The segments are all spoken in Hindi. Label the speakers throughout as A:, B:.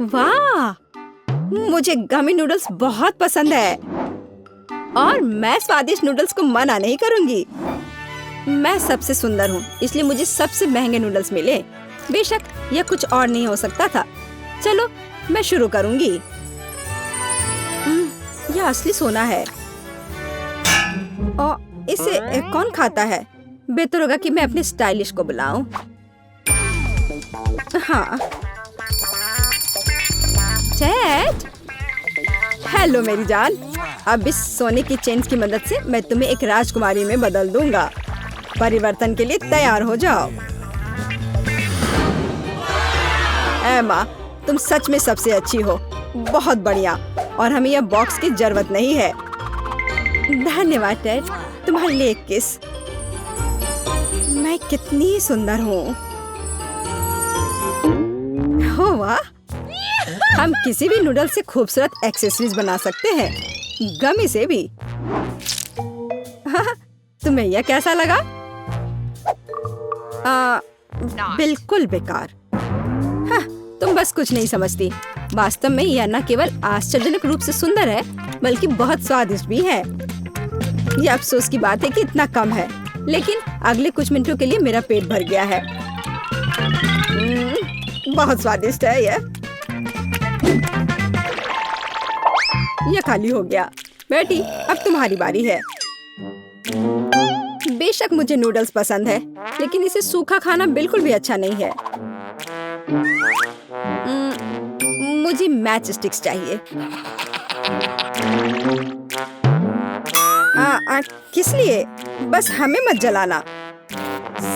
A: वाह, मुझे गमी नूडल्स बहुत पसंद है और मैं स्वादिष्ट नूडल्स को मना नहीं करूंगी। मैं सबसे सुंदर हूँ, इसलिए मुझे सबसे महंगे नूडल्स मिले। बेशक यह कुछ और नहीं हो सकता था। चलो मैं शुरू करूंगी। यह असली सोना है और इसे कौन खाता है? बेहतर होगा कि मैं अपने स्टाइलिश को बुलाऊं। हाँ, चैट। हेलो मेरी जान, अब इस सोने की चेन्स की मदद से मैं तुम्हें एक राजकुमारी में बदल दूंगा। परिवर्तन के लिए तैयार हो जाओ। एमा, तुम सच में सबसे अच्छी हो। बहुत बढ़िया। और हमें यह बॉक्स की जरूरत नहीं है। धन्यवाद टेड, तुम्हारे लिए एक किस। मैं कितनी सुंदर हूँ। हो वाह, हम किसी भी नूडल से खूबसूरत एक्सेसरीज बना सकते हैं, गमी से भी। तुम्हें यह कैसा लगा? बिल्कुल बेकार। हाँ, तुम बस कुछ नहीं समझती। वास्तव में यह न केवल आश्चर्यजनक रूप से सुंदर है, बल्कि बहुत स्वादिष्ट भी है। यह अफसोस की बात है कि इतना कम है, लेकिन अगले कुछ मिनटों के लिए मेरा पेट भर गया है। बहुत स्वादिष्ट है यह। यह खाली हो गया। बेटी, अब तुम्हारी बारी है। बेशक मुझे नूडल्स पसंद है, लेकिन इसे सूखा खाना बिल्कुल भी अच्छा नहीं है। मुझे मैच स्टिक्स चाहिए। किस लिए? बस हमें मत जलाना।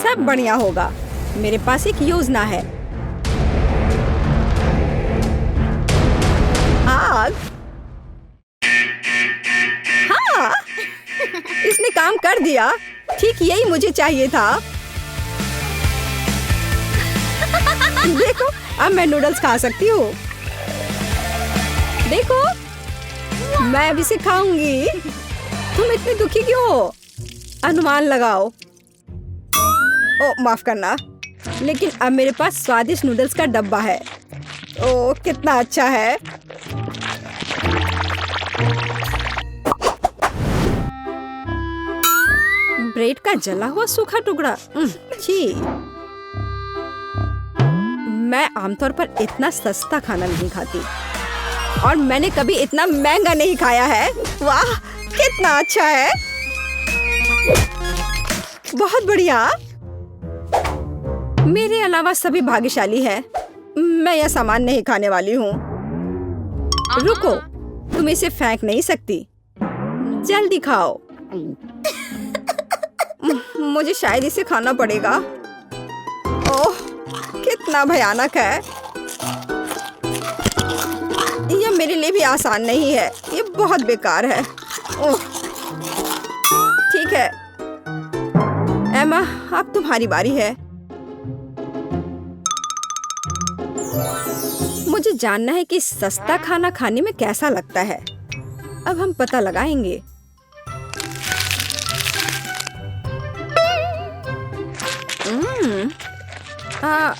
A: सब बढ़िया होगा। मेरे पास एक योजना है। आग। हाँ, इसने काम कर दिया। ठीक यही मुझे चाहिए था। देखो, अब मैं नूडल्स खा सकती हूँ। देखो, मैं अब इसे खाऊंगी। तुम इतनी दुखी क्यों हो? अनुमान लगाओ। ओ, माफ करना, लेकिन अब मेरे पास स्वादिष्ट नूडल्स का डब्बा है। ओ, कितना अच्छा है। ब्रेड का जला हुआ सूखा टुकड़ा। छी। मैं आमतौर पर इतना सस्ता खाना नहीं खाती और मैंने कभी इतना महंगा नहीं खाया है। वाह, कितना अच्छा है। बहुत बढ़िया। मेरे अलावा सभी भाग्यशाली है। मैं यह सामान नहीं खाने वाली हूँ। रुको, तुम इसे फेंक नहीं सकती। जल्दी खाओ। मुझे शायद इसे खाना पड़ेगा। ओह, कितना भयानक है। यह मेरे लिए भी आसान नहीं है। यह बहुत बेकार है। ओह, ठीक है एमा, अब तुम्हारी बारी है। मुझे जानना है कि सस्ता खाना खाने में कैसा लगता है। अब हम पता लगाएंगे।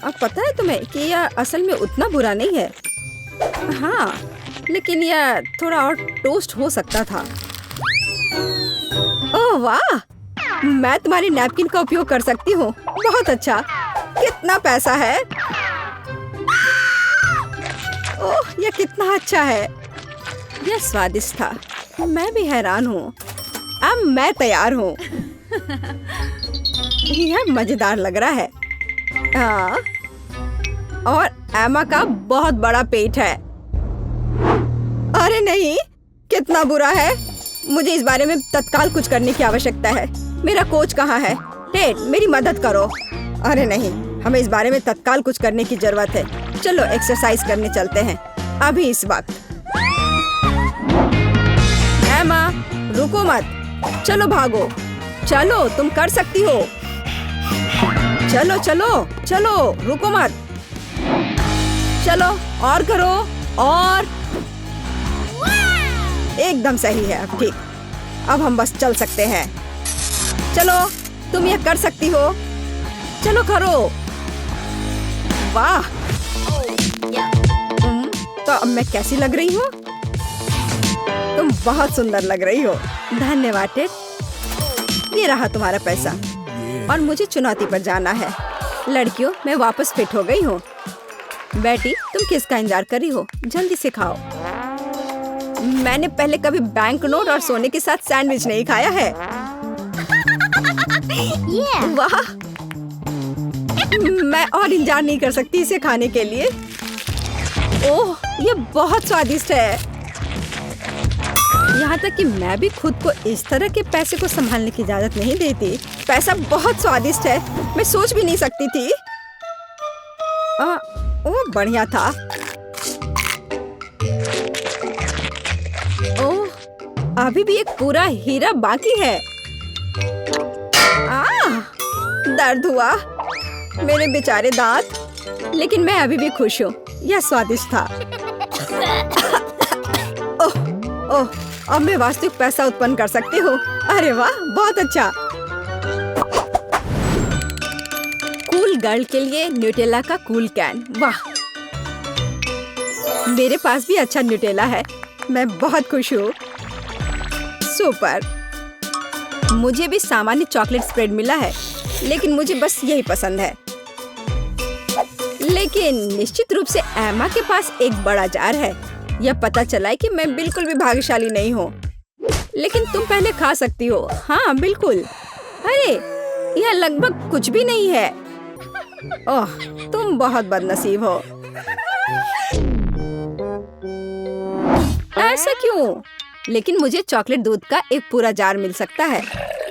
A: अब पता है तुम्हें कि यह असल में उतना बुरा नहीं है। हाँ, लेकिन यह थोड़ा और टोस्ट हो सकता था। ओह वाह, मैं तुम्हारी नैपकिन का उपयोग कर सकती हूँ। बहुत अच्छा। कितना पैसा है? ओह, यह कितना अच्छा है। यह स्वादिष्ट था। मैं भी हैरान हूँ। अब मैं तैयार हूँ। यह मजेदार लग रहा है। हाँ, और एमा का बहुत बड़ा पेट है। अरे नहीं, कितना बुरा है। मुझे इस बारे में तत्काल कुछ करने की आवश्यकता है। मेरा कोच कहाँ है? टेड, मेरी मदद करो। अरे नहीं, हमें इस बारे में तत्काल कुछ करने की जरूरत है। चलो एक्सरसाइज करने चलते हैं अभी इस वक्त। एमा, रुको मत। चलो भागो। चलो, तुम कर सकती हो। चलो चलो चलो, रुको मत। चलो और करो। और एकदम सही है। अब ठीक। अब हम बस चल सकते हैं। चलो, तुम यह कर सकती हो। चलो करो। वाह, अब मैं कैसी लग रही हूँ? तुम बहुत सुंदर लग रही हो। धन्यवाद टेड। ये रहा तुम्हारा पैसा और मुझे चुनौती पर जाना है। लड़कियों, मैं वापस फिट हो गई हूँ। बेटी, तुम किसका इंतजार कर रही हो? जल्दी से खाओ। मैंने पहले कभी बैंक नोट और सोने के साथ सैंडविच नहीं खाया है। वाह, मैं और इंतजार नहीं कर सकती इसे खाने के लिए। ओह, ये बहुत स्वादिष्ट है। यहाँ तक कि मैं भी खुद को इस तरह के पैसे को संभालने की इजाजत नहीं देती। पैसा बहुत स्वादिष्ट है, मैं सोच भी नहीं सकती थी। ओह, बढ़िया था। ओह, अभी भी एक पूरा हीरा बाकी है। दर्द हुआ मेरे बेचारे दांत। लेकिन मैं अभी भी खुश हूँ, यह स्वादिष्ट था। ओह, अब मैं वास्तविक पैसा उत्पन्न कर सकती हूँ। अरे वाह, बहुत अच्छा। कूल गर्ल के लिए न्यूटेला का कूल कैन। वाह, मेरे पास भी अच्छा न्यूटेला है। मैं बहुत खुश हूँ। सुपर। मुझे भी सामान्य चॉकलेट स्प्रेड मिला है, लेकिन मुझे बस यही पसंद है। लेकिन निश्चित रूप से एमा के पास एक बड़ा जार है। यह पता चला है कि मैं बिल्कुल भी भाग्यशाली नहीं हूँ। लेकिन तुम पहले खा सकती हो। हाँ, बिल्कुल। अरे, यह लगभग कुछ भी नहीं है। ओह, तुम बहुत बदनसीब हो। ऐसा क्यों? लेकिन मुझे चॉकलेट दूध का एक पूरा जार मिल सकता है।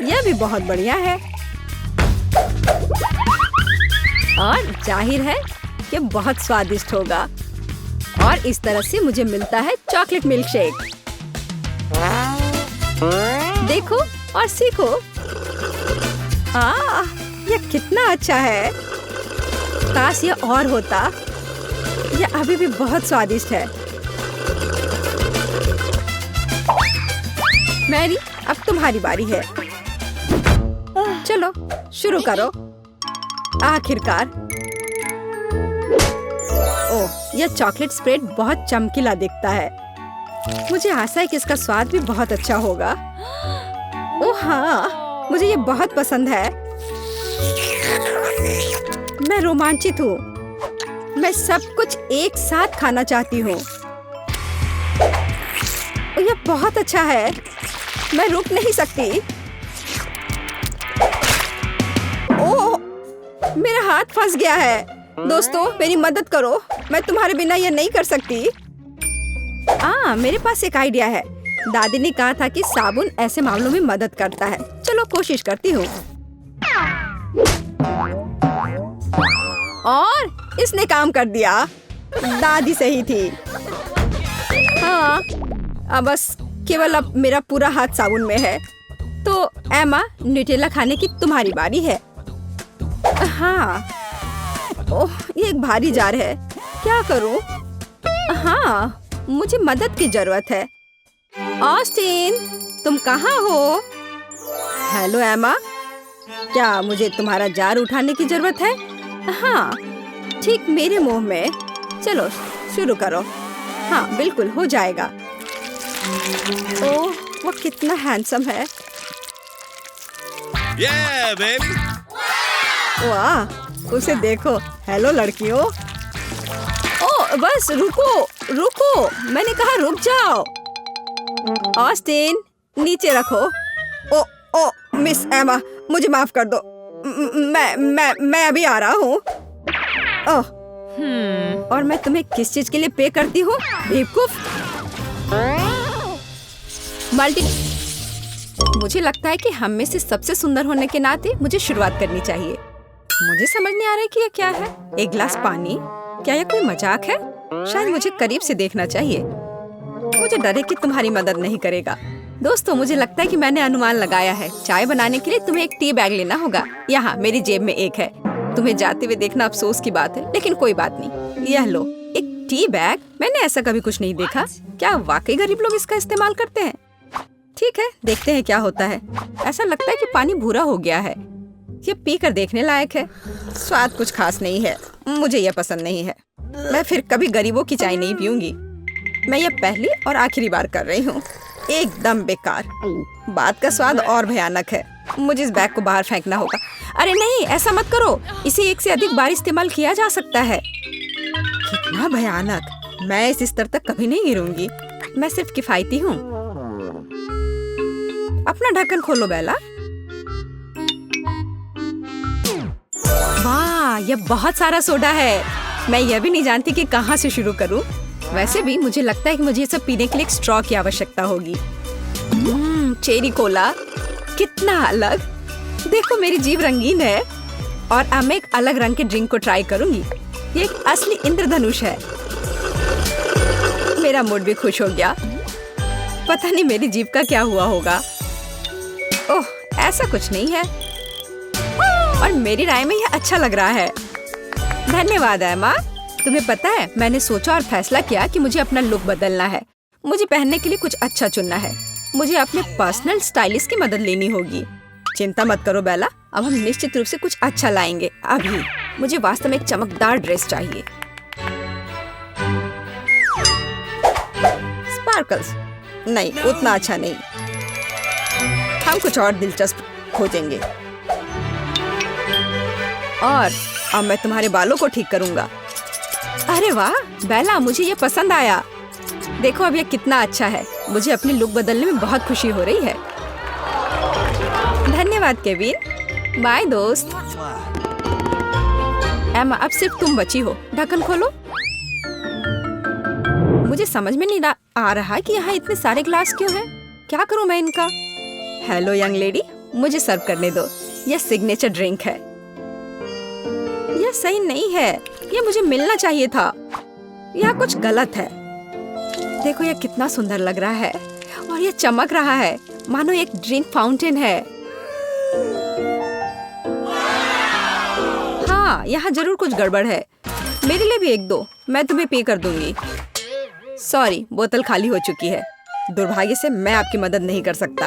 A: यह भी बहुत बढ़िया है। और जाहिर है कि बहुत स्वादिष्ट होगा। और इस तरह से मुझे मिलता है चॉकलेट मिल्क शेक। देखो और सीखो। यह कितना अच्छा है। काश यह और होता। यह अभी भी बहुत स्वादिष्ट है। मैरी, अब तुम्हारी बारी है। चलो शुरू करो। आखिरकार। ओह, यह चॉकलेट स्प्रेड बहुत चमकीला दिखता है। मुझे आशा है कि इसका स्वाद भी बहुत अच्छा होगा। ओह हाँ, मुझे ये बहुत पसंद है। मैं रोमांचित हूँ। मैं सब कुछ एक साथ खाना चाहती हूँ। यह बहुत अच्छा है। मैं रुक नहीं सकती। ओह, मेरा हाथ फंस गया है। दोस्तों, मेरी मदद करो। मैं तुम्हारे बिना यह नहीं कर सकती। मेरे पास एक आइडिया है। दादी ने कहा था कि साबुन ऐसे मामलों में मदद करता है। चलो कोशिश करती हूँ। और इसने काम कर दिया। दादी सही थी। हाँ, अब बस केवल अब मेरा पूरा हाथ साबुन में है। तो एमा, न्यूटेला खाने की तुम्हारी बारी है। हाँ। ओह, ये एक भारी जार है। क्या करूं? हाँ, मुझे मदद की जरूरत है। ऑस्टिन, तुम कहाँ हो? हेलो एमा, क्या मुझे तुम्हारा जार उठाने की जरूरत है? हाँ, ठीक मेरे मुंह में। चलो शुरू करो। हाँ, बिल्कुल हो जाएगा। ओह, वो कितना हैंडसम है।
B: Yeah, baby.
A: वाह, उसे देखो। हेलो लड़कियों। ओह, बस रुको रुको, मैंने कहा रुक जाओ। ऑस्टिन, नीचे रखो। ओ मिस एमा, मुझे माफ कर दो। मैं अभी आ रहा हूँ। ओह, और मैं तुम्हें किस चीज के लिए पे करती हूँ? बेवकूफ। मल्टी। मुझे लगता है कि हम में से सबसे सुंदर होने के नाते मुझे शुरुआत करनी चाहिए। मुझे समझ नहीं आ रहा है कि यह क्या है। एक गिलास पानी? क्या यह कोई मजाक है? शायद मुझे करीब से देखना चाहिए। मुझे डर है कि तुम्हारी मदद नहीं करेगा। दोस्तों, मुझे लगता है कि मैंने अनुमान लगाया है। चाय बनाने के लिए तुम्हें एक टी बैग लेना होगा। यहाँ मेरी जेब में एक है। तुम्हें जाते हुए देखना अफसोस की बात है, लेकिन कोई बात नहीं। यह लो, एक टी बैग। मैंने ऐसा कभी कुछ नहीं देखा। क्या वाकई गरीब लोग इसका इस्तेमाल करते हैं? ठीक है, देखते हैं क्या होता है। ऐसा लगता है कि पानी भूरा हो गया है। ये पीकर देखने लायक है। स्वाद कुछ खास नहीं है। मुझे यह पसंद नहीं है। मैं फिर कभी गरीबों की चाय नहीं पीऊंगी। मैं ये पहली और आखिरी बार कर रही हूँ। एकदम बेकार। बात का स्वाद और भयानक है। मुझे इस बैग को बाहर फेंकना होगा। अरे नहीं, ऐसा मत करो। इसे एक से अधिक बार इस्तेमाल किया जा सकता है। कितना भयानक। मैं इस स्तर तक कभी नहीं गिरूंगी। मैं सिर्फ किफायती हूँ। अपना ढक्कन खोलो बेला। वाह, ये बहुत सारा सोडा है। मैं यह भी नहीं जानती कि कहाँ से शुरू करूँ। वैसे भी मुझे लगता है कि मुझे ये सब पीने के लिए एक स्ट्रॉ की आवश्यकता होगी। चेरी कोला, कितना अलग। देखो मेरी जीभ रंगीन है। और अब मैं एक अलग रंग के ड्रिंक को ट्राई करूंगी। ये एक असली इंद्रधनुष है। मेरा मूड भी खुश हो गया। पता नहीं मेरी जीभ का क्या हुआ होगा। ओह, ऐसा कुछ नहीं है। और मेरी राय में यह अच्छा लग रहा है। धन्यवाद एमा। तुम्हें पता है, मैंने सोचा और फैसला किया कि मुझे अपना लुक बदलना है। मुझे पहनने के लिए कुछ अच्छा चुनना है। मुझे अपने पर्सनल स्टाइलिस्ट की मदद लेनी होगी। चिंता मत करो बेला, अब हम निश्चित रूप से कुछ अच्छा लाएंगे। अभी मुझे वास्तव में एक चमकदार ड्रेस चाहिए। स्पार्कल्स नहीं, उतना अच्छा नहीं। हम कुछ और दिलचस्प खोजेंगे। और अब मैं तुम्हारे बालों को ठीक करूंगा। अरे वाह बेला, मुझे ये पसंद आया। देखो अब ये कितना अच्छा है। मुझे अपनी लुक बदलने में बहुत खुशी हो रही है। धन्यवाद केविन। बाय दोस्त। एमा, अब सिर्फ तुम बची हो। ढक्कन खोलो। मुझे समझ में नहीं आ रहा कि यहाँ इतने सारे ग्लास क्यों हैं। क्या करूँ मैं इनका? हेलो यंग लेडी, मुझे सर्व करने दो। यह सिग्नेचर ड्रिंक है। यह सही नहीं है। यह मुझे मिलना चाहिए था। यह कुछ गलत है। देखो यह कितना सुंदर लग रहा है और यह चमक रहा है मानो एक ड्रिंक फाउंटेन है। हाँ, यहाँ जरूर कुछ गड़बड़ है। मेरे लिए भी एक दो, मैं तुम्हें पे कर दूंगी। सॉरी, बोतल खाली हो चुकी है। दुर्भाग्य से मैं आपकी मदद नहीं कर सकता।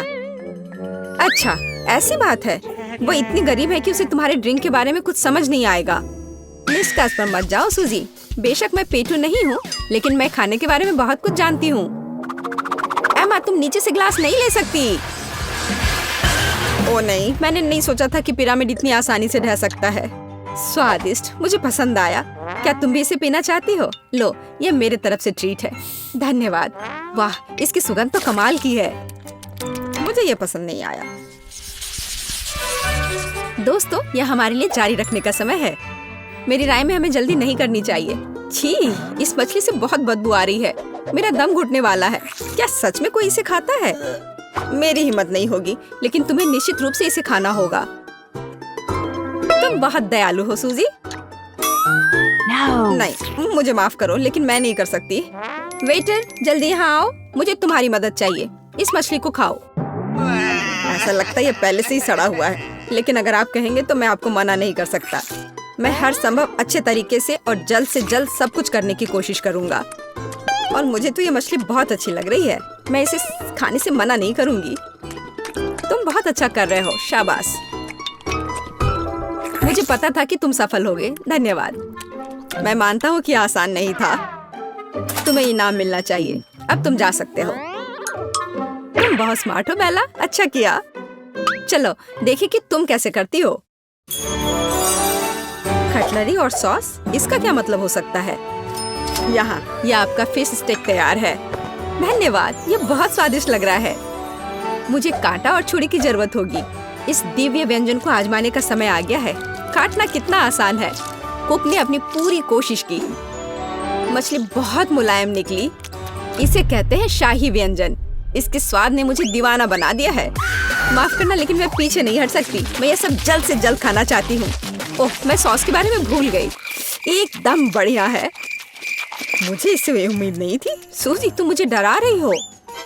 A: अच्छा, ऐसी बात है। वो इतनी गरीब है कि उसे तुम्हारे ड्रिंक के बारे में कुछ समझ नहीं आएगा। निष्कर्ष पर मत जाओ सूजी। बेशक मैं पेटू नहीं हूँ, लेकिन मैं खाने के बारे में बहुत कुछ जानती हूँ। एमा, तुम नीचे से ग्लास नहीं ले सकती। ओ नहीं, मैंने नहीं सोचा था कि पिरामिड इतनी आसानी से ढह सकता है। स्वादिष्ट, मुझे पसंद आया। क्या तुम भी इसे पीना चाहती हो? लो, ये मेरे तरफ से ट्रीट है। धन्यवाद। वाह, इसकी सुगंध तो कमाल की है। मुझे ये पसंद नहीं आया। दोस्तों, यह हमारे लिए जारी रखने का समय है। मेरी राय में हमें जल्दी नहीं करनी चाहिए। छी, इस मछली से बहुत बदबू आ रही है। मेरा दम घुटने वाला है। क्या सच में कोई इसे खाता है? मेरी हिम्मत नहीं होगी, लेकिन तुम्हें निश्चित रूप से इसे खाना होगा। तुम बहुत दयालु हो सूजी। नहीं, मुझे माफ करो, लेकिन मैं नहीं कर सकती। वेटर, जल्दी यहाँ आओ। मुझे तुम्हारी मदद चाहिए। इस मछली को खाओ। ऐसा लगता है ये पहले से ही सड़ा हुआ है, लेकिन अगर आप कहेंगे तो मैं आपको मना नहीं कर सकता। मैं हर संभव अच्छे तरीके से और जल्द से जल्द सब कुछ करने की कोशिश करूंगा। और मुझे तो ये मछली बहुत अच्छी लग रही है। मैं इसे खाने से मना नहीं करूंगी। तुम बहुत अच्छा कर रहे हो, शाबाश। मुझे पता था कि तुम सफल होगे। धन्यवाद। मैं मानता हूँ कि आसान नहीं था। तुम्हें इनाम मिलना चाहिए। अब तुम जा सकते हो। तुम बहुत स्मार्ट हो बेला, अच्छा किया। चलो देखिए कि तुम कैसे करती हो। कटलरी और सॉस, इसका क्या मतलब हो सकता है? यहाँ यह आपका फिश स्टेक तैयार है। धन्यवाद, ये बहुत स्वादिष्ट लग रहा है। मुझे कांटा और छुरी की जरूरत होगी। इस दिव्य व्यंजन को आजमाने का समय आ गया है। काटना कितना आसान है। कुक ने अपनी पूरी कोशिश की। मछली बहुत मुलायम निकली। इसे कहते हैं शाही व्यंजन। इसके स्वाद ने मुझे दीवाना बना दिया है। माफ करना, लेकिन मैं पीछे नहीं हट सकती। मैं ये सब जल्द से जल्द खाना चाहती हूँ। ओह, मैं सॉस के बारे में भूल गई। एकदम बढ़िया है। मुझे इससे उम्मीद नहीं थी। सूजी, तुम मुझे डरा रही हो।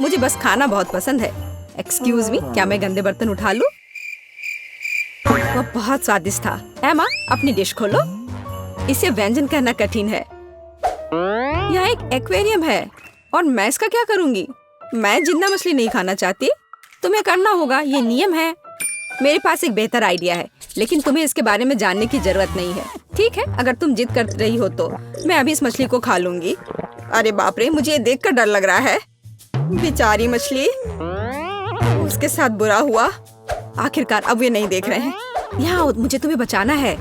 A: मुझे बस खाना बहुत पसंद है। एक्सक्यूज मी, क्या मैं गंदे बर्तन उठा लूं? वो बहुत स्वादिष्ट था। एमा, अपनी डिश खोलो। इसे व्यंजन कहना कठिन है। यहाँ एक एक्वेरियम है और मैं इसका क्या करूँगी? मैं जिंदा मछली नहीं खाना चाहती। तुम्हें करना होगा, ये नियम है। मेरे पास एक बेहतर आइडिया है, लेकिन तुम्हें इसके बारे में जानने की जरूरत नहीं है। ठीक है, अगर तुम जिद कर रही हो तो मैं अभी इस मछली को खा लूंगी। अरे बाप रे, मुझे ये देखकर डर लग रहा है। बेचारी मछली, उसके साथ बुरा हुआ। आखिरकार अब ये नहीं देख रहे हैं। यहाँ आओ, मुझे तुम्हें बचाना है।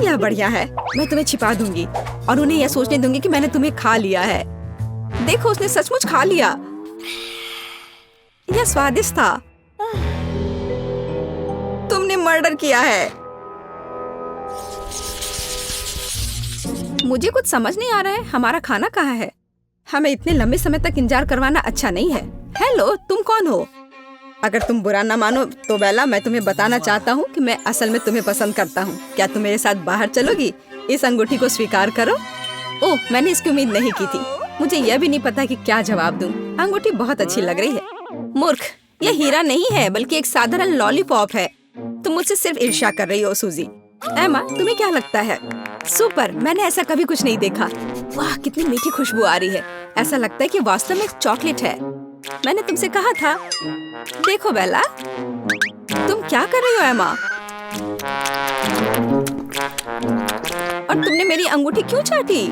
A: यह बढ़िया है, मैं तुम्हें छिपा दूंगी और उन्हें यह सोचने दूंगी कि मैंने तुम्हें खा लिया है। देखो, उसने सचमुच खा लिया। यह स्वादिष्ट था। तुमने मर्डर किया है। मुझे कुछ समझ नहीं आ रहा है, हमारा खाना कहाँ है? हमें इतने लंबे समय तक इंतजार करवाना अच्छा नहीं है। हेलो, तुम कौन हो? अगर तुम बुरा ना मानो तो बेला, मैं तुम्हें बताना चाहता हूँ कि मैं असल में तुम्हें पसंद करता हूँ। क्या तुम मेरे साथ बाहर चलोगी? इस अंगूठी को स्वीकार करो। ओह, मैंने इसकी उम्मीद नहीं की थी। मुझे यह भी नहीं पता कि क्या जवाब दूं। अंगूठी बहुत अच्छी लग रही है। मूर्ख, यह हीरा नहीं है बल्कि एक साधारण लॉलीपॉप है। तुम मुझसे सिर्फ ईर्ष्या कर रही हो सूजी। एमा, तुम्हें क्या लगता है? सुपर, मैंने ऐसा कभी कुछ नहीं देखा। वाह, कितनी मीठी खुशबू आ रही है। ऐसा लगता है कि वास्तव में एक चॉकलेट है। मैंने तुमसे कहा था। देखो बेला, तुम क्या कर रही हो एमा? और तुमने मेरी अंगूठी क्यों चाटी?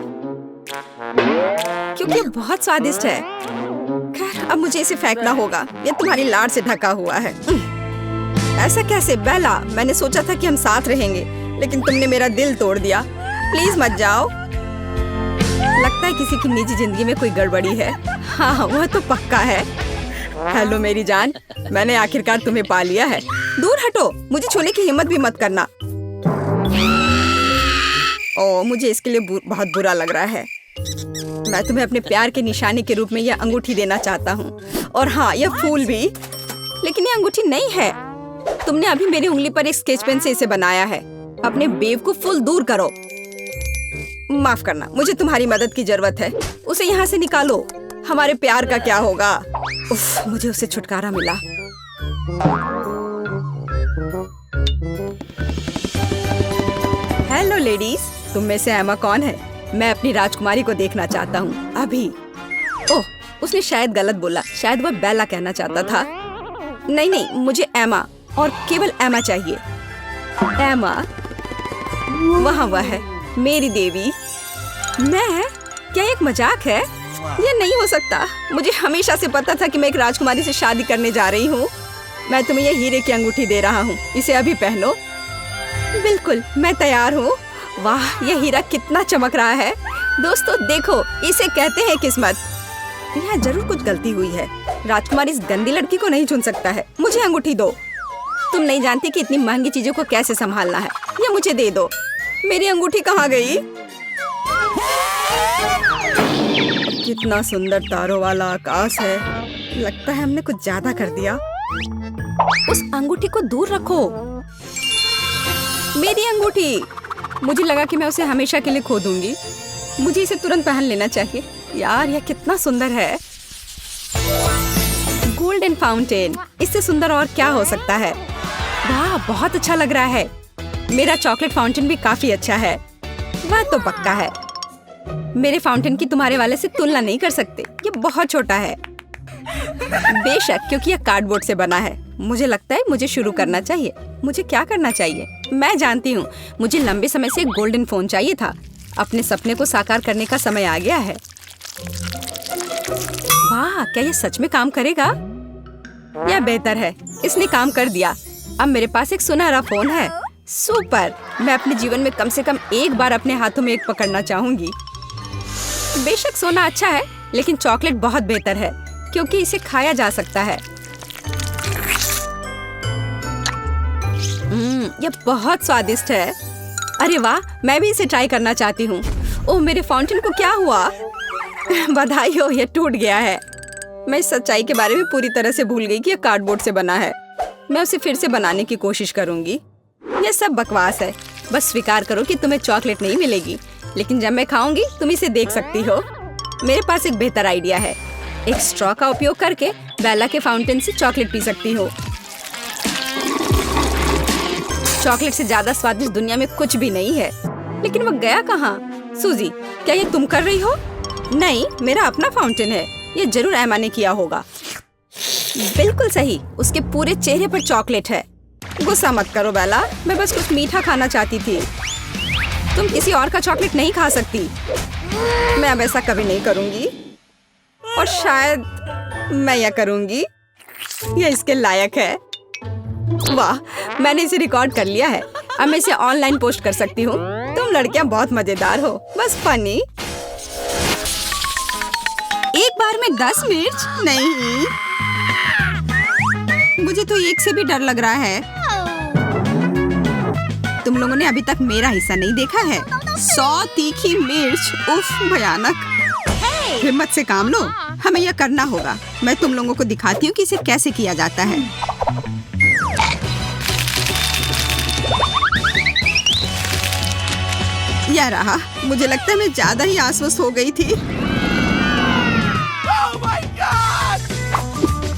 A: क्योंकि ये बहुत स्वादिष्ट है। खैर, अब मुझे इसे फेंकना होगा। ये तुम्हारी लाड़ से ढका हुआ है। ऐसा कैसे बेला? मैंने सोचा था कि हम साथ रहेंगे, लेकिन तुमने मेरा दिल तोड़ दिया। प्लीज मत जाओ। लगता है किसी की निजी जिंदगी में कोई गड़बड़ी है। हाँ, वह तो पक्का है। हेलो मेरी जान, मैंने आखिरकार तुम्हें पा लिया है। दूर हटो, मुझे छूने की हिम्मत भी मत करना। ओह, मुझे इसके लिए बहुत बुरा लग रहा है। मैं तुम्हें अपने प्यार के निशाने के रूप में यह अंगूठी देना चाहता हूँ। और हाँ, यह फूल भी। लेकिन यह अंगूठी नहीं है। तुमने अभी मेरी उंगली पर एक स्केच पेन से इसे बनाया है। अपने बेवकूफ दूर करो। माफ करना, मुझे तुम्हारी मदद की जरूरत है। उसे यहाँ से निकालो। हमारे प्यार का क्या होगा? उफ, मुझे उससे छुटकारा मिला। हेलो लेडीज, तुम में से एमा कौन है? मैं अपनी राजकुमारी को देखना चाहता हूँ अभी। ओह, उसने शायद गलत बोला। शायद वह बेला कहना चाहता था। नहीं, मुझे एमा और केवल एमा चाहिए। एमा, वहाँ वह है, मेरी देवी। मैं? क्या एक मजाक है? ये नहीं हो सकता। मुझे हमेशा से पता था कि मैं एक राजकुमारी से शादी करने जा रही हूँ। मैं तुम्हें यह हीरे की अंगूठी दे रहा हूँ। इसे अभी पहनो। बिल्कुल, मैं तैयार हूँ। वाह, यह हीरा कितना चमक रहा है। दोस्तों देखो, इसे कहते हैं किस्मत। यहाँ जरूर कुछ गलती हुई है। राजकुमार इस गंदी लड़की को नहीं चुन सकता है। मुझे अंगूठी दो। तुम नहीं जानती कि इतनी महंगी चीजों को कैसे संभालना है। ये मुझे दे दो। मेरी अंगूठी कहाँ गई? कितना सुंदर तारों वाला आकाश है। लगता है हमने कुछ ज्यादा कर दिया। उस अंगूठी को दूर रखो। मेरी अंगूठी। मुझे लगा कि मैं उसे हमेशा के लिए खो दूंगी। मुझे इसे तुरंत पहन लेना चाहिए। यार, यह कितना सुंदर है। गोल्डन फाउंटेन, इससे सुंदर और क्या हो सकता है? वाह, बहुत अच्छा लग रहा है। मेरा चॉकलेट फाउंटेन भी काफी अच्छा है। वह तो पक्का है। मेरे फाउंटेन की तुम्हारे वाले से तुलना नहीं कर सकते। ये बहुत छोटा है। बेशक, क्योंकि यह कार्डबोर्ड से बना है। मुझे लगता है मुझे शुरू करना चाहिए। मुझे क्या करना चाहिए? मैं जानती हूँ। मुझे लंबे समय से एक गोल्डन फोन चाहिए था। अपने सपने को साकार करने का समय आ गया है। वाह, क्या ये सच में काम करेगा? यह बेहतर है। इसने काम कर दिया। अब मेरे पास एक सुनहरा फोन है। सुपर। मैं अपने जीवन में कम से कम एक बार अपने हाथों में एक पकड़ना चाहूंगी। बेशक सोना अच्छा है, लेकिन चॉकलेट बहुत बेहतर है क्योंकि इसे खाया जा सकता है। यह बहुत स्वादिष्ट है। अरे वाह, मैं भी इसे ट्राई करना चाहती हूँ। ओह, मेरे फाउंटेन को क्या हुआ? बधाई हो, यह टूट गया है। मैं इस सच्चाई के बारे में पूरी तरह से भूल गई कि यह कार्डबोर्ड से बना है। मैं उसे फिर से बनाने की कोशिश करूंगी। यह सब बकवास है। बस स्वीकार करो कि तुम्हें चॉकलेट नहीं मिलेगी, लेकिन जब मैं खाऊंगी तुम इसे देख सकती हो। मेरे पास एक बेहतर आइडिया है। एक स्ट्रॉ का उपयोग करके बेला के फाउंटेन से चॉकलेट पी सकती हो। चॉकलेट से ज्यादा स्वादिष्ट दुनिया में कुछ भी नहीं है। लेकिन वो गया कहाँ? सूजी, क्या ये तुम कर रही हो? नहीं, मेरा अपना फाउंटेन है। ये जरूर एमा ने किया होगा। बिल्कुल सही, उसके पूरे चेहरे पर चॉकलेट है। गुस्सा मत करो बेला, मैं बस कुछ मीठा खाना चाहती थी। तुम किसी और का चॉकलेट नहीं खा सकती। मैं अब ऐसा कभी नहीं करूंगी और शायद मैं यह करूंगी। यह इसके लायक है। वाह, मैंने इसे रिकॉर्ड कर लिया है। अब मैं इसे ऑनलाइन पोस्ट कर सकती हूँ। तुम लड़कियां बहुत मजेदार हो, बस फनी। एक बार में 10 मिर्च? नहीं, मुझे तो एक से भी डर लग रहा है। तुम लोगों ने अभी तक मेरा हिस्सा नहीं देखा है। 100 तीखी मिर्च, उफ, भयानक। हिम्मत से काम लो, हमें यह करना होगा। मैं तुम लोगों को दिखाती हूँ कि इसे कैसे किया जाता है। यह रहा। मुझे लगता है मैं ज्यादा ही आश्वस्त हो गई थी।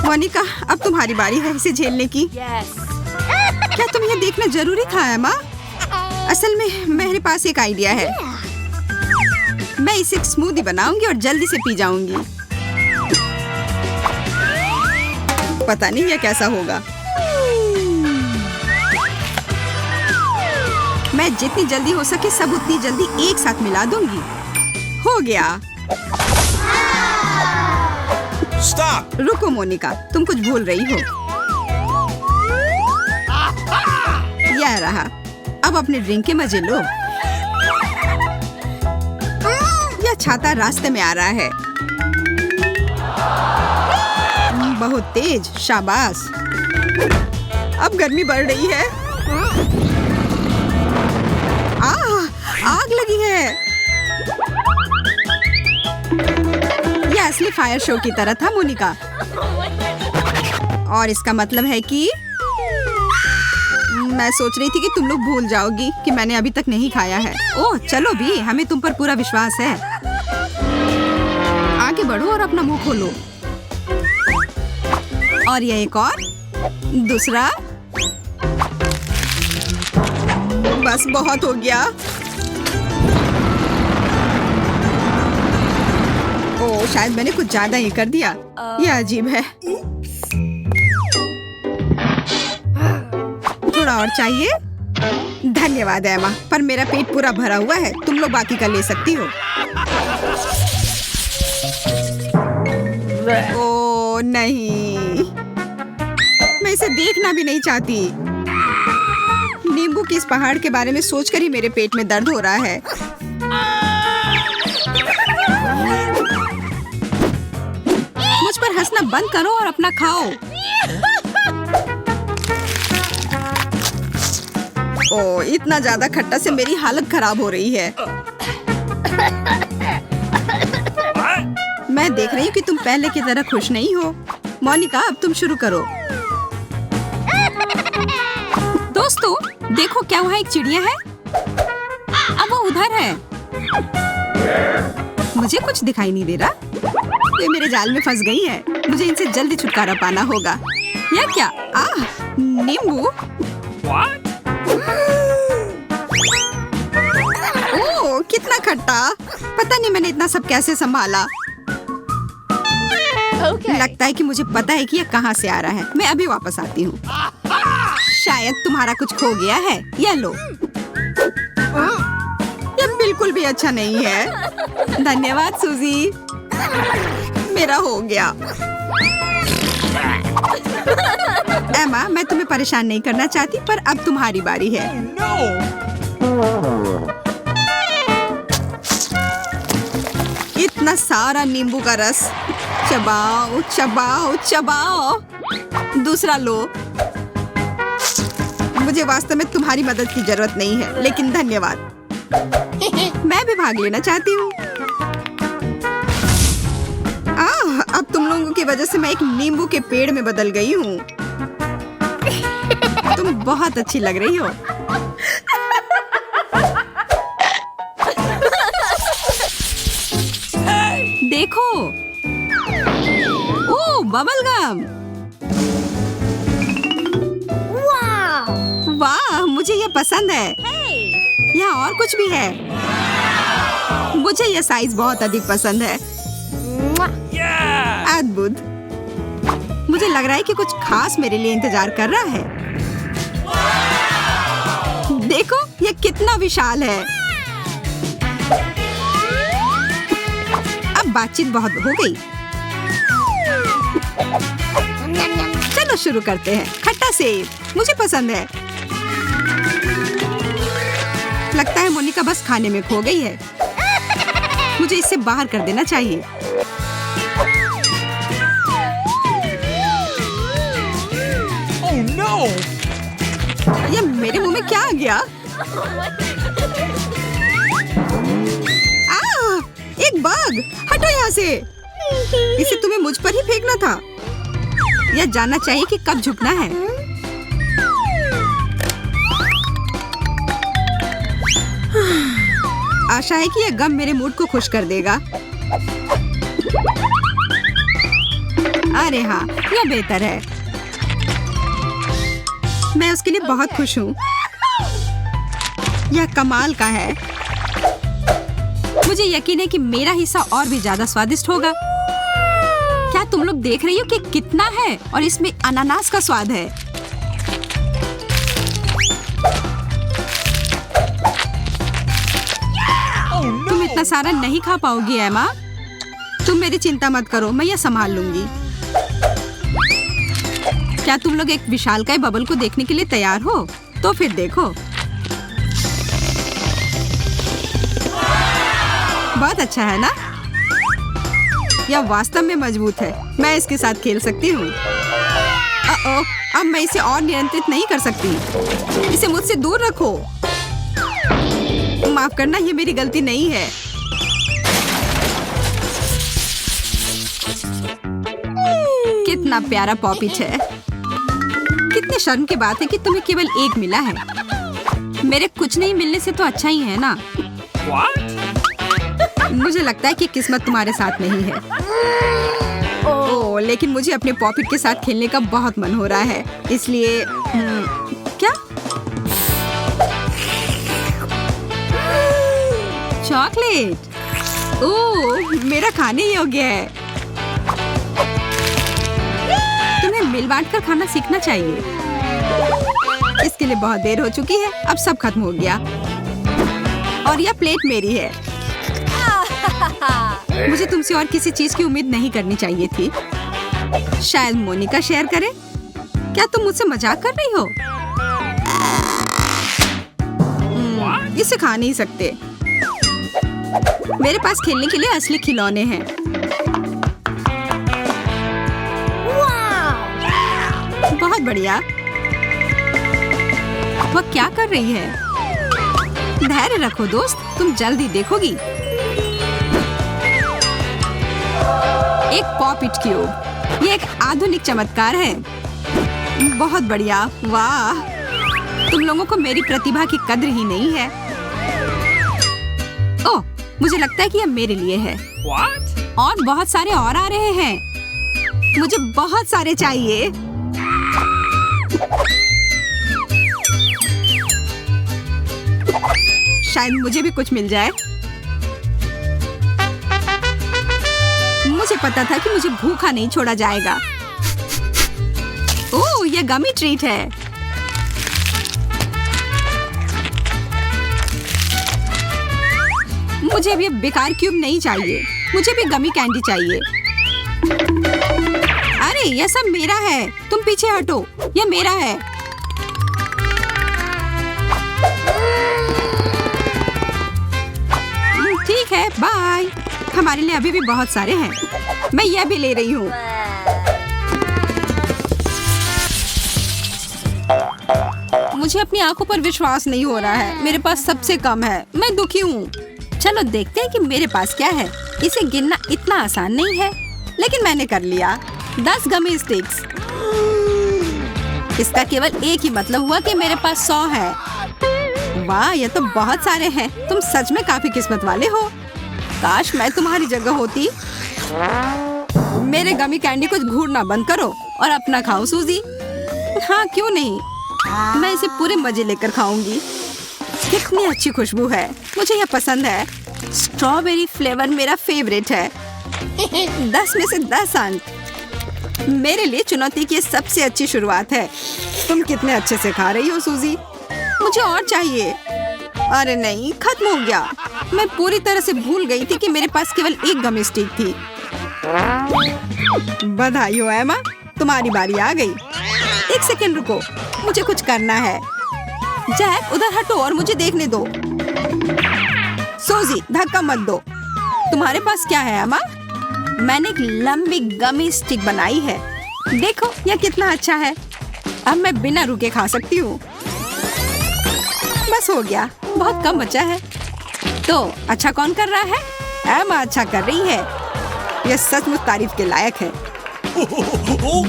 A: मोनिका, अब तुम्हारी बारी है इसे झेलने की। क्या तुम्हें यह देखना जरूरी था एमा? असल में मेरे पास एक आइडिया है। मैं इसे एक स्मूदी बनाऊंगी और जल्दी से पी जाऊंगी। पता नहीं यह कैसा होगा। मैं जितनी जल्दी हो सके सब उतनी जल्दी एक साथ मिला दूंगी। हो गया।
B: Stop!
A: रुको मोनिका, तुम कुछ भूल रही हो। यह रहा। अब अपने ड्रिंक के मजे लो। यह छाता रास्ते में आ रहा है। बहुत तेज, शाबाश। अब गर्मी बढ़ रही है। आग लगी है। यह असली फायर शो की तरह था मोनिका। और इसका मतलब है कि मैं सोच रही थी कि तुम लोग भूल जाओगी कि मैंने अभी तक नहीं खाया है। ओह चलो भी, हमें तुम पर पूरा विश्वास है। आगे बढ़ो और अपना मुंह खोलो। और यह एक और, दूसरा। बस बहुत हो गया। ओह, शायद मैंने कुछ ज्यादा ही कर दिया। यह अजीब है। थोड़ा और चाहिए? धन्यवाद एमा, पर मेरा पेट पूरा भरा हुआ है। तुम लोग बाकी का ले सकती हो। ओह नहीं, मैं इसे देखना भी नहीं चाहती। नींबू के इस पहाड़ के बारे में सोचकर ही मेरे पेट में दर्द हो रहा है। मुझ पर हंसना बंद करो और अपना खाओ। ओह, इतना ज्यादा खट्टा से मेरी हालत खराब हो रही है। मैं देख रही हूँ कि तुम पहले की तरह खुश नहीं हो। मोनिका, अब तुम शुरू करो। दोस्तों, देखो क्या वहाँ एक चिड़िया है। अब वो उधर है। मुझे कुछ दिखाई नहीं दे रहा। ये मेरे जाल में फंस गई है। मुझे इनसे जल्दी छुटकारा पाना होगा। यह क्या? नींबू। ओह, कितना खट्टा। पता नहीं मैंने इतना सब कैसे संभाला। लगता है कि मुझे पता है कि यह कहाँ से आ रहा है। मैं अभी वापस आती हूँ। शायद तुम्हारा कुछ खो गया है। यह लो। यह बिल्कुल भी अच्छा नहीं है। धन्यवाद सूजी। मेरा हो गया। एमा, मैं तुम्हें परेशान नहीं करना चाहती, पर अब तुम्हारी बारी है। इतना सारा नींबू का रस। चबाओ चबाओ चबाओ। दूसरा लो। मुझे वास्तव में तुम्हारी मदद की जरूरत नहीं है, लेकिन धन्यवाद। मैं भी भाग लेना चाहती हूँ। अब तुम लोगों की वजह से मैं एक नींबू के पेड़ में बदल गई हूँ। तुम बहुत अच्छी लग रही हो। देखो। ओह, बबल गम। वाह, मुझे ये पसंद है। यहाँ और कुछ भी है। मुझे ये साइज बहुत अधिक पसंद है। अद्भुत। मुझे लग रहा है कि कुछ खास मेरे लिए इंतजार कर रहा है। देखो, ये कितना विशाल है। बातचीत बहुत हो गई। चलो शुरू करते हैं। खट्टा सेब मुझे पसंद है। लगता है मोनिका बस खाने में खो गई है। मुझे इसे बाहर कर देना चाहिए।
B: Oh no!
A: ये मेरे मुंह में क्या आ गया? एक बग! हटो यहाँ से। इसे तुम्हें मुझ पर ही फेंकना था। यह जानना चाहिए कि कब झुकना है। आशा है कि यह गम मेरे मूड को खुश कर देगा। अरे हाँ, यह बेहतर है। मैं उसके लिए बहुत खुश हूँ। यह कमाल का है। मुझे यकीन है कि मेरा हिस्सा और भी ज्यादा स्वादिष्ट होगा। क्या तुम लोग देख रही हो कि कितना है और इसमें अनानास का स्वाद है। तुम इतना सारा नहीं खा पाओगी एमा। तुम मेरी चिंता मत करो, मैं यह संभाल लूंगी। क्या तुम लोग एक विशालकाय बबल को देखने के लिए तैयार हो? तो फिर देखो। बहुत अच्छा है ना? यह वास्तव में मजबूत है। मैं इसके साथ खेल सकती हूँ। अब मैं इसे और नियंत्रित नहीं कर सकती। इसे मुझसे दूर रखो। माफ करना, ये मेरी गलती नहीं है। कितना प्यारा पॉपिच है। कितने शर्म की बात है कि तुम्हें केवल एक मिला है। मेरे कुछ नहीं मिलने से तो अच्छा ही है ना? मुझे लगता है कि किस्मत तुम्हारे साथ नहीं है। ओह, लेकिन मुझे अपने पॉपिट के साथ खेलने का बहुत मन हो रहा है। इसलिए क्या? चॉकलेट। ओह, मेरा खाने योग्य है। तुम्हें मिल बांट कर खाना सीखना चाहिए। इसके लिए बहुत देर हो चुकी है। अब सब खत्म हो गया और यह प्लेट मेरी है। मुझे तुमसे और किसी चीज की उम्मीद नहीं करनी चाहिए थी। शायद मोनिका शेयर करे। क्या तुम मुझसे मजाक कर रही हो? इसे खा नहीं सकते। मेरे पास खेलने के लिए असली खिलौने हैं। बहुत बढ़िया। वह क्या कर रही है? धैर्य रखो दोस्त, तुम जल्दी देखोगी। एक पॉपिट क्यूब। ये एक आधुनिक चमत्कार है। बहुत बढ़िया। वाह, तुम लोगों को मेरी प्रतिभा की कद्र ही नहीं है। ओह, मुझे लगता है कि यह मेरे लिए है।
B: What?
A: और बहुत सारे और आ रहे हैं। मुझे बहुत सारे चाहिए। शायद मुझे भी कुछ मिल जाए। मुझे पता था कि मुझे भूखा नहीं छोड़ा जाएगा। ओह, यह गमी ट्रीट है। मुझे भी बेकार क्यूब नहीं चाहिए। मुझे भी गमी कैंडी चाहिए। अरे, यह सब मेरा है। तुम पीछे हटो। यह मेरा है। ठीक है, बाय। हमारे लिए अभी भी बहुत सारे हैं। मैं यह भी ले रही हूँ। मुझे अपनी आंखों पर विश्वास नहीं हो रहा है। मेरे पास सबसे कम है। मैं दुखी हूँ। चलो देखते हैं कि मेरे पास क्या है। इसे गिनना इतना आसान नहीं है, लेकिन मैंने कर लिया। 10 गमी स्टिक्स। इसका केवल एक ही मतलब हुआ कि मेरे पास 100 है। वाह, ये तो बहुत सारे हैं। तुम सच में काफी किस्मत वाले हो। काश मैं तुम्हारी जगह होती। मेरे गमी कैंडी को घूरना बंद करो और अपना खाओ सूजी। हाँ, क्यों नहीं। मैं इसे पूरे मजे लेकर खाऊंगी। कितनी अच्छी खुशबू है। मुझे यह पसंद है। स्ट्रॉबेरी फ्लेवर मेरा फेवरेट है। 10 में से 10 अंक। मेरे लिए चुनौती की सबसे अच्छी शुरुआत है। तुम कितने अच्छे से खा रही हो सूजी। मुझे और चाहिए। अरे नहीं, खत्म हो गया। मैं पूरी तरह से भूल गई थी कि मेरे पास केवल एक गम स्टिक थी। बधाई हो एमा, तुम्हारी बारी आ गई। एक सेकंड रुको, मुझे कुछ करना है। जैक उधर हटो और मुझे देखने दो। सूजी धक्का मत दो। तुम्हारे पास क्या है एमा? मैंने एक लंबी गमी स्टिक बनाई है। देखो यह कितना अच्छा है। अब मैं बिना रुके खा सकती हूँ। बस हो गया, बहुत कम बचा है। तो अच्छा कौन कर रहा है? एमा अच्छा कर रही है। यह सचमुच तारीफ के लायक है।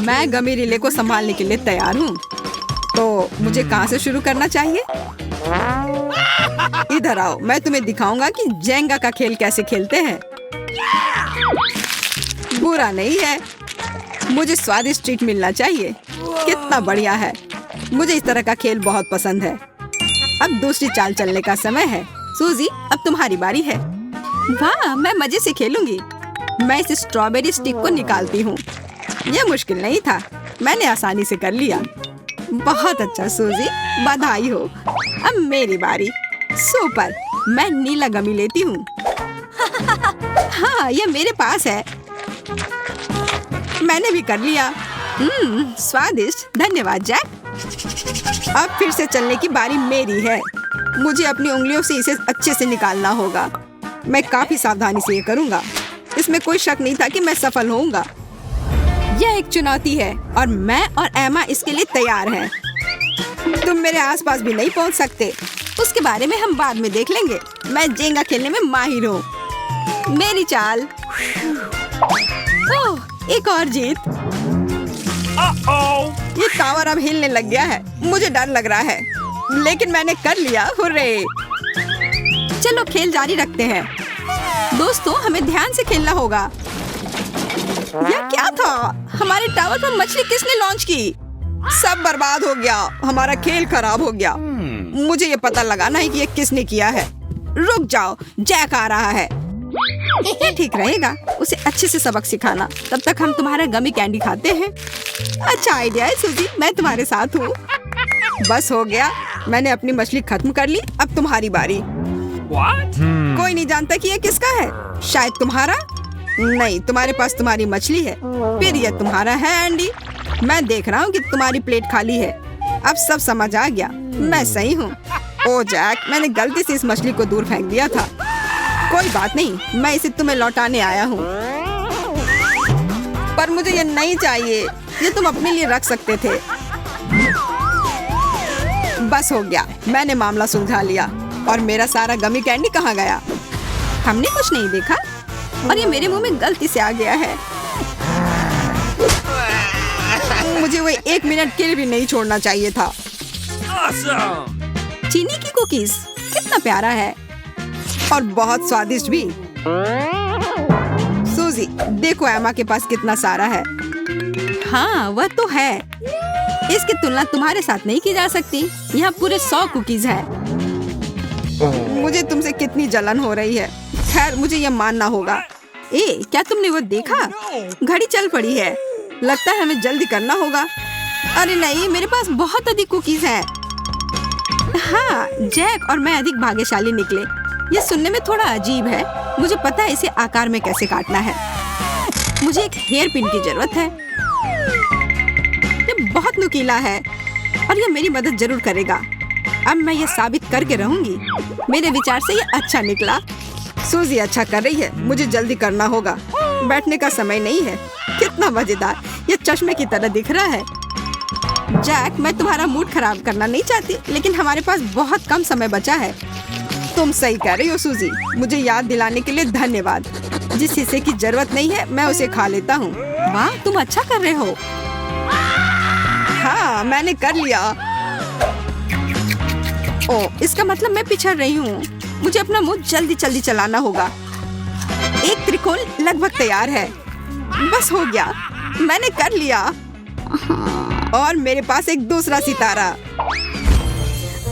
A: मैं गमी रिले को संभालने के लिए तैयार हूँ। तो मुझे कहाँ से शुरू करना चाहिए? इधर आओ, मैं तुम्हें दिखाऊंगा कि जेंगा का खेल कैसे खेलते हैं। बुरा नहीं है, मुझे स्वादिष्ट ट्रीट मिलना चाहिए। कितना बढ़िया है, मुझे इस तरह का खेल बहुत पसंद है। अब दूसरी चाल चलने का समय है। सूजी अब तुम्हारी बारी है। वाह, मैं मजे से खेलूंगी। मैं इस स्ट्रॉबेरी स्टिक को निकालती हूँ। यह मुश्किल नहीं था, मैंने आसानी से कर लिया। बहुत अच्छा सूजी, बधाई हो। अब मेरी बारी। सुपर, मैं नीला गमी लेती हूँ। हाँ, यह मेरे पास है। मैंने भी कर लिया। स्वादिष्ट, धन्यवाद जैक। अब फिर से चलने की बारी मेरी है। मुझे अपनी उंगलियों से इसे अच्छे से निकालना होगा। मैं काफी सावधानी से ये करूँगा। इसमें कोई शक नहीं था कि मैं सफल होऊंगा। यह एक चुनौती है और मैं और एमा इसके लिए तैयार हैं। तुम मेरे आसपास भी नहीं पहुंच सकते। उसके बारे में हम बाद में देख लेंगे। मैं जेंगा खेलने में माहिर हूँ। मेरी चाल। ओह, एक और जीत। ये टावर अब हिलने लग गया है। मुझे डर लग रहा है, लेकिन मैंने कर लिया। हुर्रे! चलो खेल जारी रखते हैं। दोस्तों, हमें ध्यान से खेलना होगा। यह क्या था? हमारे टावर पर मछली किसने लॉन्च की? सब बर्बाद हो गया। हमारा खेल खराब हो गया। मुझे ये पता लगाना है कि ये किसने किया है। रुक जाओ, जैक आ रहा है। ये ठीक रहेगा, उसे अच्छे से सबक सिखाना। तब तक हम तुम्हारा गमी कैंडी खाते हैं। अच्छा आइडिया है सूजी, मैं तुम्हारे साथ हूँ। बस हो गया, मैंने अपनी मछली खत्म कर ली। अब तुम्हारी बारी। कोई नहीं जानता कि ये किसका है। शायद तुम्हारा। नहीं, तुम्हारे पास तुम्हारी मछली है। फिर ये तुम्हारा है एंडी। मैं देख रहा हूँ कि तुम्हारी प्लेट खाली है। अब सब समझ आ गया, मैं सही हूँ। ओ जैक, मैंने गलती से इस मछली को दूर फेंक दिया था। कोई बात नहीं, मैं इसे तुम्हें लौटाने आया हूँ। पर मुझे ये नहीं चाहिए। ये तुम अपने लिए रख सकते थे। बस हो गया, मैंने मामला सुलझा लिया। और मेरा सारा गमी कैंडी कहाँ गया? हमने कुछ नहीं देखा और ये मेरे मुंह में गलती से आ गया है। मुझे वो 1 मिनट के लिए भी नहीं छोड़ना चाहिए था। चीनी की कुकीज, कितना प्यारा है और बहुत स्वादिष्ट भी। सूजी, देखो एमा के पास कितना सारा है। हाँ, वह तो है। इसकी तुलना तुम्हारे साथ नहीं की जा सकती। यहाँ पूरे 100 कुकीज हैं। मुझे तुमसे कितनी जलन हो रही है। खैर, मुझे यह मानना होगा। क्या तुमने वो देखा? घड़ी चल पड़ी है। लगता है हमें जल्दी करना होगा। अरे नहीं, मेरे पास बहुत अधिक कुकीज हैं। हाँ, जैक और मैं अधिक भाग्यशाली निकले। ये सुनने में थोड़ा अजीब है। मुझे पता है इसे आकार में कैसे काटना है। मुझे एक हेयर पिन की जरूरत है। ये बहुत नुकीला है और ये मेरी मदद जरूर करेगा। अब मैं ये साबित करके रहूंगी। मेरे विचार से ये अच्छा निकला। सूजी अच्छा कर रही है। मुझे जल्दी करना होगा। बैठने का समय नहीं है। कितना मजेदार, ये चश्मे की तरह दिख रहा है। जैक, मैं तुम्हारा मूड खराब करना नहीं चाहती, लेकिन हमारे पास बहुत कम समय बचा है। तुम सही कह रही हो सूजी। मुझे याद दिलाने के लिए धन्यवाद। जिस हिस्से की जरूरत नहीं है, मैं उसे खा लेता हूँ। वाह, तुम अच्छा कर रहे हो। हाँ, मैंने कर लिया। ओ, इसका मतलब मैं पिछड़ रही हूँ। मुझे अपना मुंह जल्दी जल्दी चलाना होगा। एक त्रिकोण लगभग तैयार है। बस हो गया, मैंने कर लिया। और मेरे पास एक दूसरा सितारा।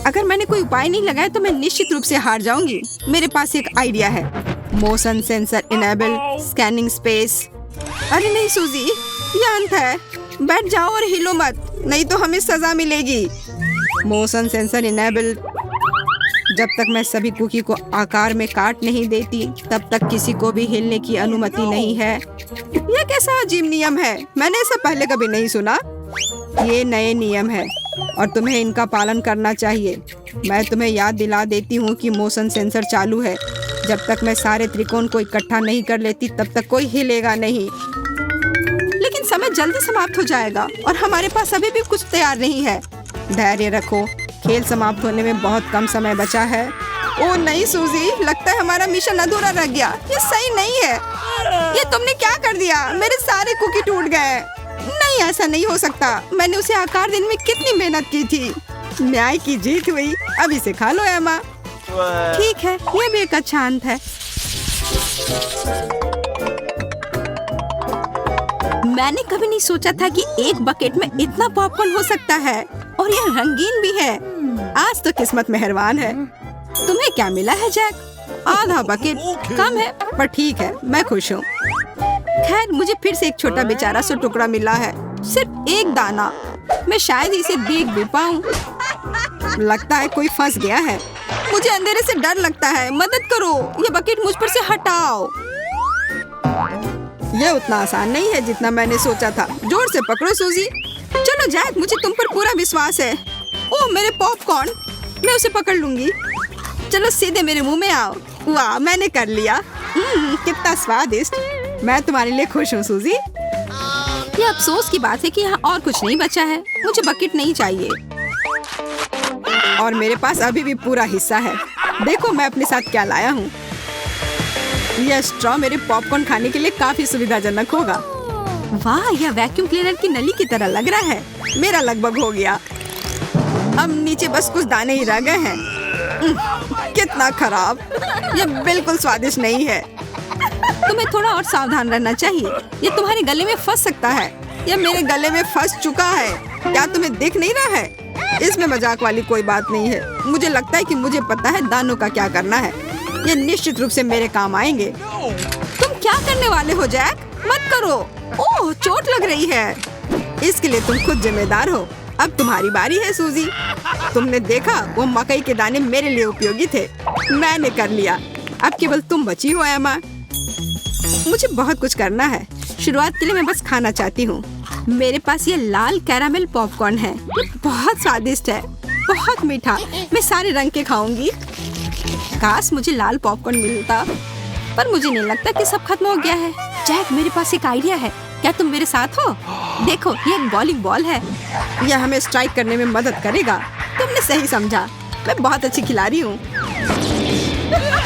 A: अगर मैंने कोई उपाय नहीं लगाया तो मैं निश्चित रूप से हार जाऊंगी। मेरे पास एक आइडिया है। Motion sensor enable, scanning space. अरे नहीं सूजी, ये अंत है। बैठ जाओ और हिलो मत, नहीं तो हमें सजा मिलेगी। Motion sensor enable. जब तक मैं सभी कुकी को आकार में काट नहीं देती तब तक किसी को भी हिलने की अनुमति नहीं है। यह कैसा अजीब नियम है, मैंने ऐसा पहले कभी नहीं सुना। ये नए नियम है और तुम्हें इनका पालन करना चाहिए। मैं तुम्हें याद दिला देती हूँ कि मोशन सेंसर चालू है। जब तक मैं सारे त्रिकोण को इकट्ठा नहीं कर लेती तब तक कोई हिलेगा नहीं। लेकिन समय जल्दी समाप्त हो जाएगा और हमारे पास अभी भी कुछ तैयार नहीं है। धैर्य रखो, खेल समाप्त होने में बहुत कम समय बचा है। ओह नहीं सूजी, लगता है हमारा मिशन अधूरा रह गया। ये सही नहीं है। ये तुमने क्या कर दिया? मेरे सारे कुकी टूट गए। नहीं, ऐसा नहीं हो सकता। मैंने उसे आकार देने में कितनी मेहनत की थी। न्याय की जीत हुई। अब इसे खा लो एमा। ठीक है, ये भी एक अच्छा अंत है। मैंने कभी नहीं सोचा था कि एक बकेट में इतना पॉपकॉर्न हो सकता है और यह रंगीन भी है। आज तो किस्मत मेहरबान है। तुम्हें क्या मिला है जैक? आधा बकेट कम है पर ठीक है, मैं खुश हूँ। खैर, मुझे फिर से एक छोटा बेचारा सा टुकड़ा मिला है, सिर्फ एक दाना। मैं शायद इसे देख भी पाऊँ। लगता है कोई फंस गया है। मुझे अंधेरे से डर लगता है। मदद करो, ये बकेट मुझ पर से हटाओ। यह उतना आसान नहीं है जितना मैंने सोचा था। जोर से पकड़ो सूजी। चलो जैक, मुझे तुम पर पूरा विश्वास है। ओह मेरे पॉपकॉर्न, मैं उसे पकड़ लूंगी। चलो सीधे मेरे मुंह में आओ। वाह, मैंने कर लिया। कितना स्वादिष्ट। मैं तुम्हारे लिए खुश हूँ सूजी। ये अफसोस की बात है कि यहाँ और कुछ नहीं बचा है। मुझे बकेट नहीं चाहिए और मेरे पास अभी भी पूरा हिस्सा है। देखो मैं अपने साथ क्या लाया हूँ। यह स्ट्रॉ मेरे पॉपकॉर्न खाने के लिए काफी सुविधाजनक होगा। वाह, यह वैक्यूम क्लीनर की नली की तरह लग रहा है। मेरा लगभग हो गया। अब नीचे बस कुछ दाने ही रह गए हैं। कितना खराब। यह बिल्कुल स्वादिष्ट नहीं है। तुम्हें थोड़ा और सावधान रहना चाहिए। यह तुम्हारे गले में फंस सकता है। यह मेरे गले में फंस चुका है। क्या तुम्हें दिख नहीं रहा है? इसमें मजाक वाली कोई बात नहीं है। मुझे लगता है कि मुझे पता है दानों का क्या करना है। ये निश्चित रूप से मेरे काम आएंगे। तुम क्या करने वाले हो जैक? मत करो। ओह, चोट लग रही है। इसके लिए तुम खुद जिम्मेदार हो। अब तुम्हारी बारी है सूजी। तुमने देखा, वो मकई के दाने मेरे लिए उपयोगी थे। मैंने कर लिया। अब केवल तुम बची हो एमा। मुझे बहुत कुछ करना है। शुरुआत के लिए मैं बस खाना चाहती हूँ। मेरे पास ये लाल कैरामेल पॉपकॉर्न है। ये बहुत स्वादिष्ट है, बहुत मीठा। मैं सारे रंग के खाऊंगी। काश मुझे लाल पॉपकॉर्न मिलता, पर मुझे नहीं लगता कि सब खत्म हो गया है। जैक, मेरे पास एक आइडिया है। क्या तुम मेरे साथ हो? देखो, ये एक बॉलिंग बॉल है। यह हमें स्ट्राइक करने में मदद करेगा। तुमने सही समझा। मैं बहुत अच्छी खिलाड़ी हूँ।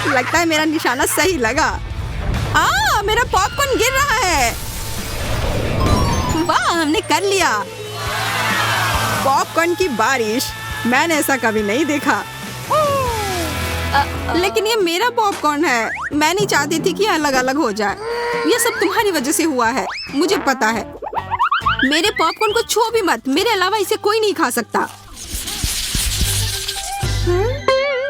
A: लगता है मेरा निशाना सही लगा। मेरा पॉपकॉर्न गिर रहा है। वाह, हमने कर लिया। पॉपकॉर्न की बारिश। मैंने ऐसा कभी नहीं देखा। लेकिन ये मेरा पॉपकॉर्न है। मैं नहीं चाहती थी कि अलग अलग हो जाए। ये सब तुम्हारी वजह से हुआ है, मुझे पता है। मेरे पॉपकॉर्न को छुओ भी मत। मेरे अलावा इसे कोई नहीं खा सकता।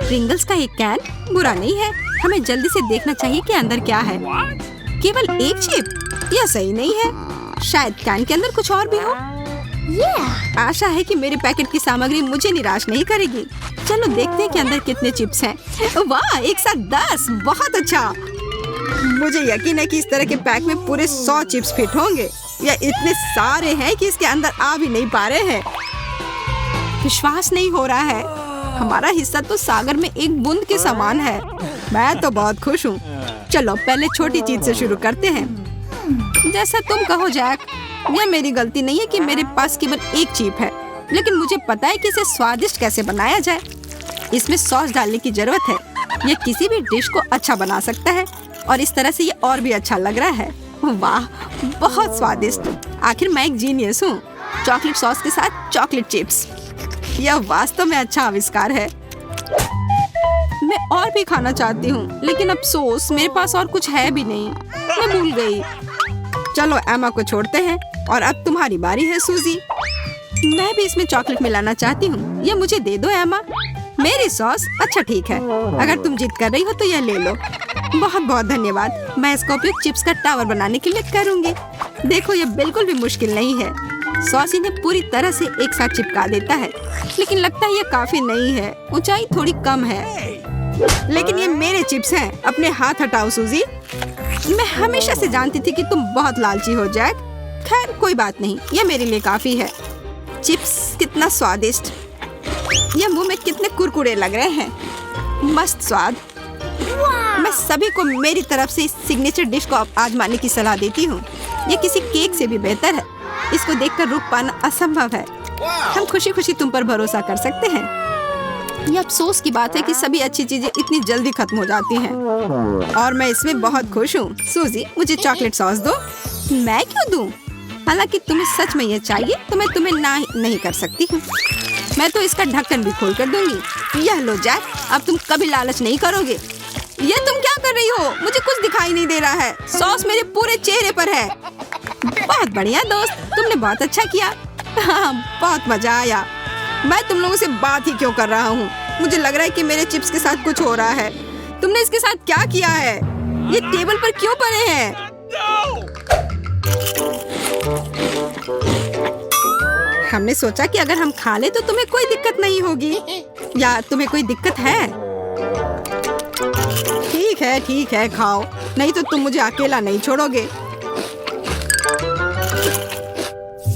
A: प्रिंगल्स का एक कैन बुरा नहीं है। हमें जल्दी से देखना चाहिए कि अंदर क्या है। केवल एक चिप? यह सही नहीं है। शायद कैन के अंदर कुछ और भी हो। आशा है कि मेरे पैकेट की सामग्री मुझे निराश नहीं करेगी। चलो देखते हैं कि अंदर कितने चिप्स हैं। वाह, एक साथ 10। बहुत अच्छा। मुझे यकीन है कि इस तरह के पैक में पूरे 100 चिप्स फिट होंगे। यह इतने सारे हैं कि इसके अंदर आ भी नहीं पा रहे हैं। विश्वास नहीं हो रहा है। हमारा हिस्सा तो सागर में एक बूंद के समान है। मैं तो बहुत खुश हूँ। चलो पहले छोटी चीज से शुरू करते हैं। जैसा तुम कहो जैक। यह मेरी गलती नहीं है कि मेरे पास केवल एक चिप है, लेकिन मुझे पता है कि इसे स्वादिष्ट कैसे बनाया जाए। इसमें सॉस डालने की जरूरत है। यह किसी भी डिश को अच्छा बना सकता है और इस तरह से ये और भी अच्छा लग रहा है। वाह, बहुत स्वादिष्ट। आखिर मैं एक जीनियस हूँ। चॉकलेट सॉस के साथ चॉकलेट चिप्स। यह वास्तव में अच्छा आविष्कार है। मैं और भी खाना चाहती हूँ, लेकिन अफसोस मेरे पास और कुछ है भी नहीं। मैं भूल गई। चलो एमा को छोड़ते हैं और अब तुम्हारी बारी है सूजी। मैं भी इसमें चॉकलेट मिलाना चाहती हूँ। ये मुझे दे दो एमा। मेरी सॉस? अच्छा ठीक है, अगर तुम जिद कर रही हो तो यह ले लो। बहुत बहुत धन्यवाद। मैं इसका उपयोग चिप्स का टावर बनाने के लिए करूँगी। देखो, यह बिल्कुल भी मुश्किल नहीं है। सॉस इन्हें पूरी तरह से एक साथ चिपका देता है, लेकिन लगता है ये काफी नहीं है। ऊंचाई थोड़ी कम है, लेकिन ये मेरे चिप्स हैं। अपने हाथ हटाओ सूजी। मैं हमेशा से जानती थी कि तुम बहुत लालची हो जैक। खैर कोई बात नहीं, ये मेरे लिए काफी है। चिप्स कितना स्वादिष्ट, ये मुंह में कितने कुरकुरे लग रहे हैं। मस्त स्वाद। मैं सभी को मेरी तरफ से इस सिग्नेचर डिश को आजमाने की सलाह देती हूँ। ये किसी केक से भी बेहतर है। इसको देखकर रुक पाना असंभव है। हम खुशी खुशी तुम पर भरोसा कर सकते हैं। ये अफसोस की बात है कि सभी अच्छी चीजें इतनी जल्दी खत्म हो जाती हैं, और मैं इसमें बहुत खुश हूँ। सूजी, मुझे चॉकलेट सॉस दो। मैं क्यों दूँ? हालांकि तुम्हें सच में ये चाहिए तो मैं तुम्हें ना नहीं कर सकती हूँ। मैं तो इसका ढक्कन भी खोल कर दूंगी। यह लो जैक, अब तुम कभी लालच नहीं करोगे। ये तुम क्या कर रही हो? मुझे कुछ दिखाई नहीं दे रहा है। सॉस मेरे पूरे चेहरे पर है। बहुत बढ़िया दोस्त, तुमने बहुत अच्छा किया। हाँ, बहुत मजा आया। मैं तुम लोगों से बात ही क्यों कर रहा हूँ? मुझे लग रहा है कि मेरे चिप्स के साथ कुछ हो रहा है। तुमने इसके साथ क्या किया है? ये टेबल पर क्यों पड़े हैं? हमने सोचा कि अगर हम खा ले तो तुम्हें कोई दिक्कत नहीं होगी। या तुम्हें कोई दिक्कत है? ठीक है, खाओ, नहीं तो तुम मुझे अकेला नहीं छोड़ोगे।